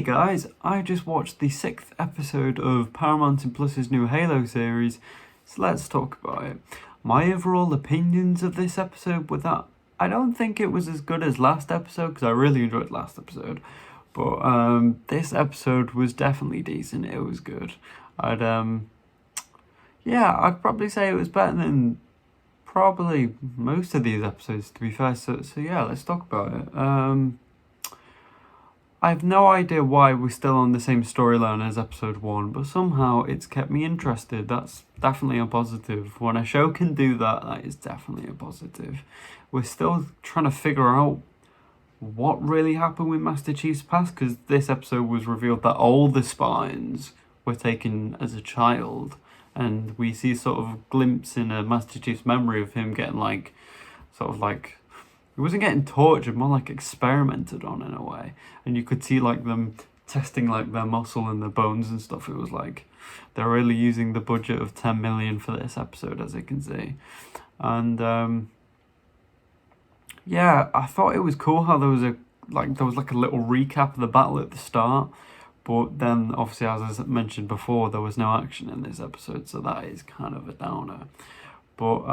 guys, I just watched the 6th episode of Paramount and Plus's new Halo series, so let's talk about it. My overall opinions of this episode were that I don't think it was as good as last episode, because I really enjoyed last episode, but this episode was definitely decent. It was good. I'd probably say it was better than probably most of these episodes, to be fair. So yeah, let's talk about it. I have no idea why we're still on the same storyline as episode 1, but somehow it's kept me interested. That's definitely a positive. When a show can do that, that is definitely a positive. We're still trying to figure out what really happened with Master Chief's past, because this episode was revealed that all the Spartans were taken as a child, and we see sort of a glimpse in a Master Chief's memory of him getting he wasn't getting tortured, more like experimented on in a way. And you could see like them testing like their muscle and their bones and stuff. It was like they're really using the budget of 10 million for this episode, as you can see. And I thought it was cool how there was a little recap of the battle at the start. But then obviously, as I mentioned before, there was no action in this episode, so that is kind of a downer. But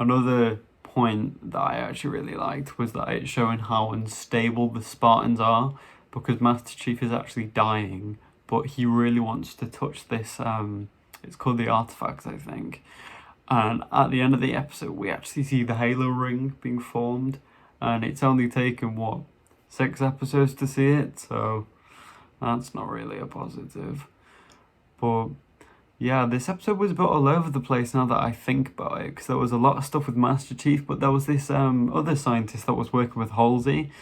another point that I actually really liked was that it's showing how unstable the Spartans are, because Master Chief is actually dying, but he really wants to touch this, it's called the artifact, I think. And at the end of the episode, we actually see the Halo ring being formed, and it's only taken, 6 episodes to see it, so that's not really a positive. But yeah, this episode was a bit all over the place now that I think about it, because there was a lot of stuff with Master Chief, but there was this other scientist that was working with Halsey,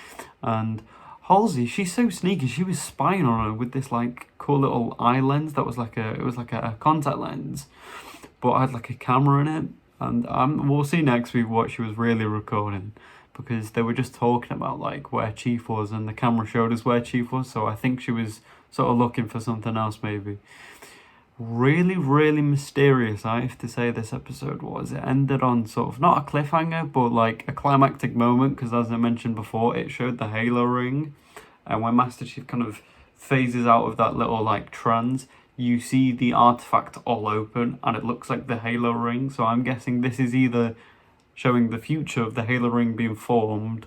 and Halsey, she's so sneaky, she was spying on her with this like cool little eye lens that was like a contact lens, but had like a camera in it, and we'll see next week what she was really recording, because they were just talking about like where Chief was, and the camera showed us where Chief was, so I think she was sort of looking for something else maybe. Really, really mysterious, I have to say, this episode was. It ended on sort of, not a cliffhanger, but like a climactic moment, because as I mentioned before, it showed the Halo ring, and when Master Chief kind of phases out of that little like trance, you see the artifact all open, and it looks like the Halo ring, so I'm guessing this is either showing the future of the Halo ring being formed,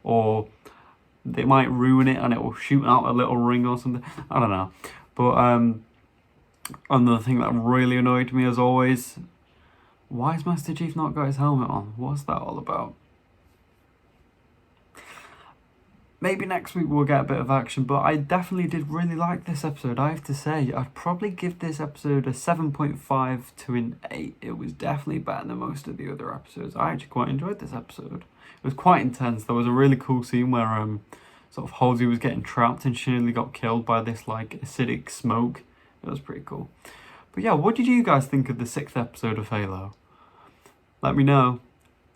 or they might ruin it and it will shoot out a little ring or something, I don't know. But another thing that really annoyed me, as always, why has Master Chief not got his helmet on? What's that all about? Maybe next week we'll get a bit of action, but I definitely did really like this episode, I have to say. I'd probably give this episode a 7.5 to an 8. It was definitely better than most of the other episodes. I actually quite enjoyed this episode. It was quite intense. There was a really cool scene where sort of Halsey was getting trapped and she nearly got killed by this like acidic smoke. It was pretty cool. But yeah, what did you guys think of the 6th episode of Halo? Let me know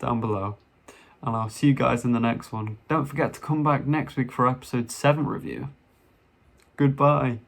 down below. And I'll see you guys in the next one. Don't forget to come back next week for episode 7 review. Goodbye.